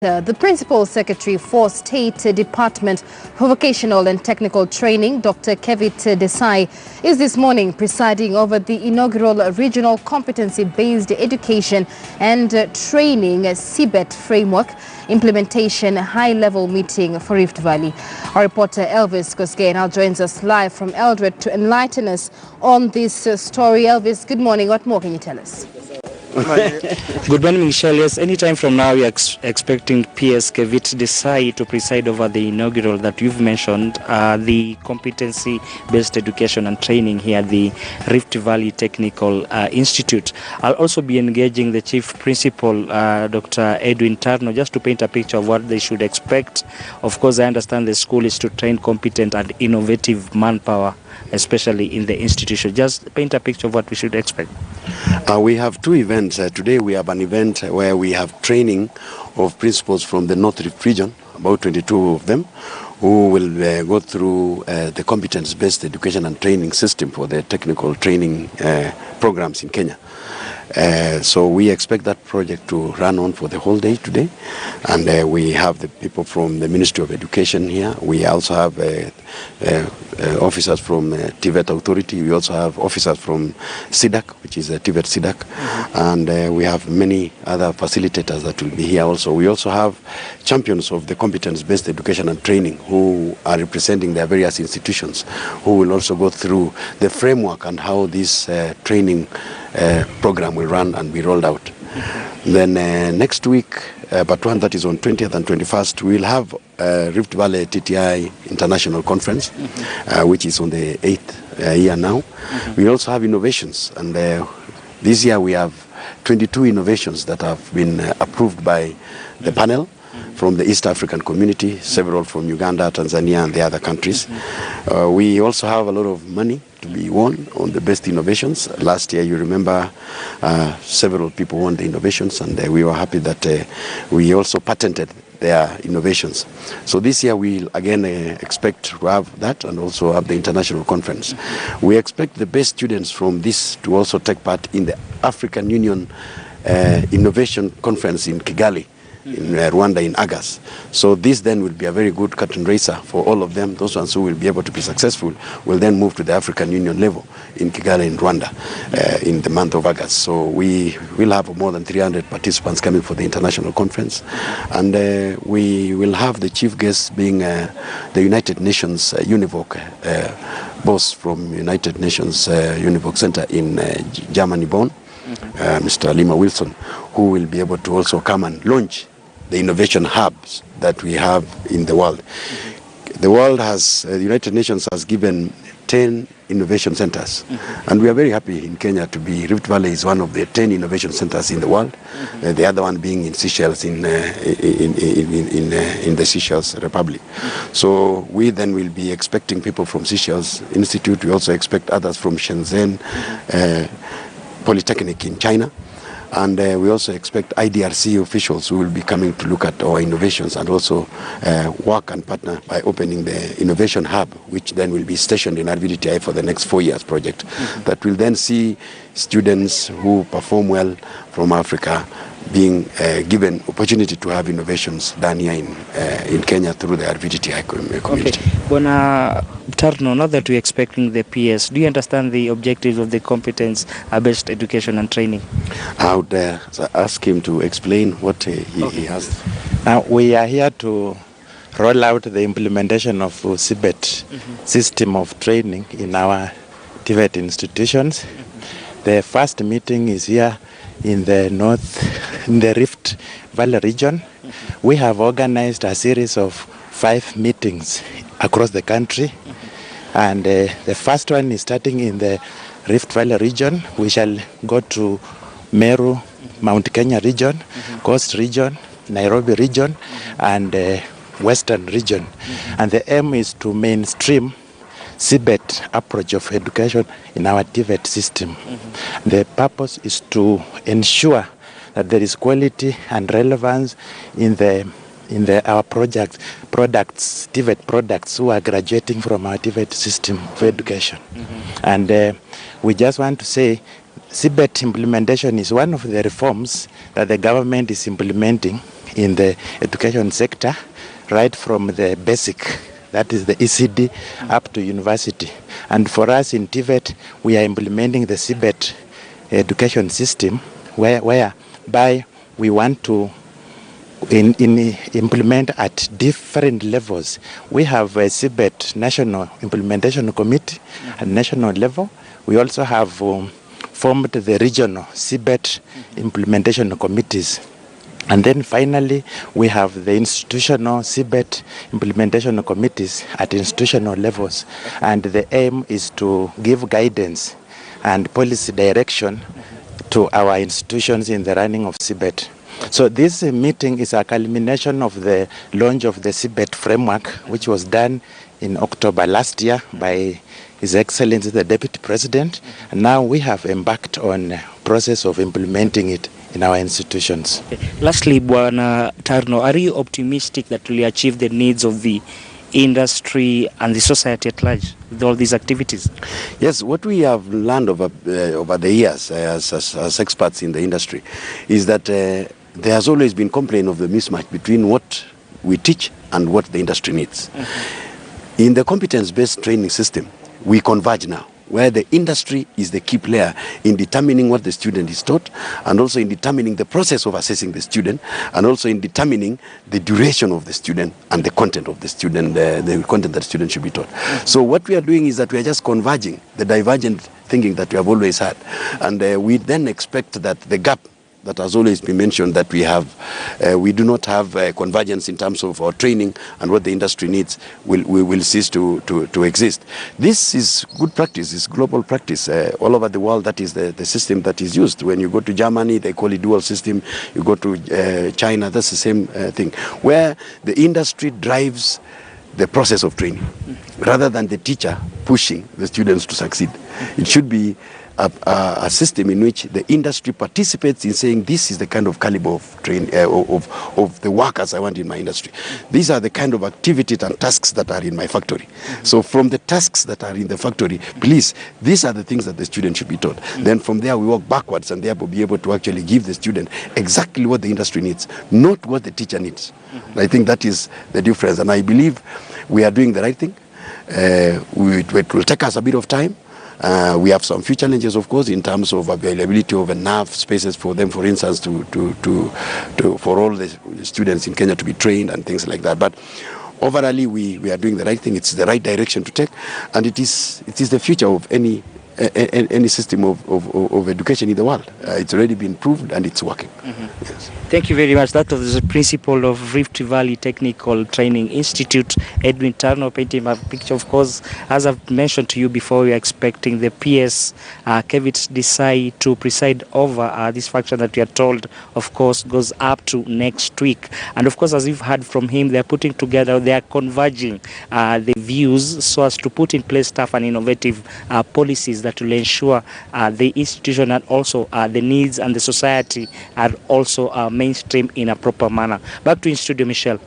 The Principal Secretary for State Department for Vocational and Technical Training, Dr. TVETS Desai, is this morning presiding over the inaugural Regional Competency-Based Education and Training CBET Framework Implementation High-Level Meeting for Rift Valley. Our reporter Elvis Kosgei now joins us live from Eldoret to enlighten us on this story. Elvis, good morning. What more can you tell us? Good morning, Michelle. Yes, anytime from now we are expecting PS TVETS Desai to preside over the inaugural that you've mentioned, the competency-based education and training here at the Rift Valley Technical Institute. I'll also be engaging the Chief Principal, Dr. Edwin Tarno, just to paint a picture of what they should expect. Of course, I understand the school is to train competent and innovative manpower, especially in the institution. Just paint a picture of what we should expect. We have two events. Today we have an event where we have training of principals from the North Rift region, about 22 of them, who will go through the competence-based education and training system for the technical training programs in Kenya. So we expect that project to run on for the whole day today, and we have the people from the Ministry of Education here. We also have officers from TVETS Authority. We also have officers from SIDAC, which is TVETS SIDAC, and we have many other facilitators that will be here also. We also have champions of the competence-based education and training who are representing their various institutions, who will also go through the framework and how this training program will run and be rolled out. Then next week, but one that is on 20th and 21st, we'll have Rift Valley TTI International Conference, which is on the 8th year now. We also have innovations, and this year we have 22 innovations that have been approved by the panel from the East African community, several from Uganda, Tanzania, and the other countries. We also have a lot of money to be won on the best innovations. Last year, you remember, several people won the innovations, and we were happy that we also patented their innovations. So this year, we'll again expect to have that and also have the international conference. We expect the best students from this to also take part in the African Union Innovation Conference in Kigali, in Rwanda in August. So this then will be a very good curtain raiser for all of them. Those ones who will be able to be successful will then move to the African Union level in Kigali in Rwanda in the month of August. So we will have more than 300 participants coming for the international conference, and we will have the chief guest being the United Nations UNIVOC boss from United Nations UNIVOC Center in Germany, Bonn, Mr. Lima Wilson, who will be able to also come and launch the innovation hubs that we have in the world. The world has, the United Nations has given 10 innovation centers, and we are very happy in Kenya to be, Rift Valley is one of the 10 innovation centers in the world, the other one being in Seychelles, in the Seychelles Republic. So we then will be expecting people from Seychelles Institute. We also expect others from Shenzhen Polytechnic in China. And we also expect IDRC officials who will be coming to look at our innovations and also work and partner by opening the innovation hub, which then will be stationed in RVDTI for the next 4 years project. That will then see students who perform well from Africa being given opportunity to have innovations done here in Kenya through the RVDTI community. Okay. Bona Tarno, now that we're expecting the PS, do you understand the objectives of the competence-based education and training? I would ask him to explain what he has. Now we are here to roll out the implementation of CBET system of training in our TVET institutions. The first meeting is here in the Rift Valley region. We have organized a series of 5 meetings across the country, and the first one is starting in the Rift Valley region. We shall go to Meru, Mount Kenya region, Coast region, Nairobi region, and Western region. And the aim is to mainstream CBET approach of education in our TVET system. The purpose is to ensure that there is quality and relevance in our products, TVET products who are graduating from our TVET system of education. And we just want to say CBET implementation is one of the reforms that the government is implementing in the education sector, right from the basic, that is the ECD, up to university. And for us in TVET, we are implementing the CBET education system, whereby we want to implement at different levels. We have a CBET National Implementation Committee at national level. We also have formed the regional CBET implementation committees. And then finally, we have the institutional CBET implementation committees at institutional levels. And the aim is to give guidance and policy direction to our institutions in the running of CBET. So this meeting is a culmination of the launch of the CBET framework, which was done in October last year by His Excellency the Deputy President. And now we have embarked on a process of implementing it in our institutions. Okay. Lastly, Bwana Tarno, are you optimistic that we'll achieve the needs of the industry and the society at large with all these activities? Yes, what we have learned over the years as experts in the industry is that there has always been complaint of the mismatch between what we teach and what the industry needs. Mm-hmm. In the competence-based training system, we converge now, where the industry is the key player in determining what the student is taught, and also in determining the process of assessing the student, and also in determining the duration of the student and the content of the student, the content that the student should be taught. Mm-hmm. So what we are doing is that we are just converging the divergent thinking that we have always had, and we then expect that the gap that has always been mentioned, that we do not have convergence in terms of our training and what the industry needs, will cease to exist. This is good practice, it's global practice. All over the world, that is the system that is used. When you go to Germany, they call it dual system. You go to China, that's the same thing, where the industry drives the process of training rather than the teacher pushing the students to succeed. It should be a system in which the industry participates in saying, this is the kind of caliber of of the workers I want in my industry. These are the kind of activities and tasks that are in my factory. Mm-hmm. So from the tasks that are in the factory, please, these are the things that the student should be taught. Mm-hmm. Then from there we walk backwards and therefore be able to actually give the student exactly what the industry needs, not what the teacher needs. Mm-hmm. I think that is the difference, and I believe we are doing the right thing. It will take us a bit of time. We have some few challenges, of course, in terms of availability of enough spaces for them, for instance, for all the students in Kenya to be trained and things like that. But overall, we are doing the right thing. It's the right direction to take, and it is the future of any system of education in the world. It's already been proved and it's working. Mm-hmm. Yes. Thank you very much. That was the principal of Rift Valley Technical Training Institute, Edwin Tarno, painting a picture. Of course, as I've mentioned to you before, we are expecting the PS TVETS Desai to preside over this function that we are told, of course, goes up to next week. And of course, as you've heard from him, they are putting together, they are converging the views so as to put in place tough and innovative policies that will ensure the institution and also the needs and the society are also mainstream in a proper manner. Back to in studio, Michelle.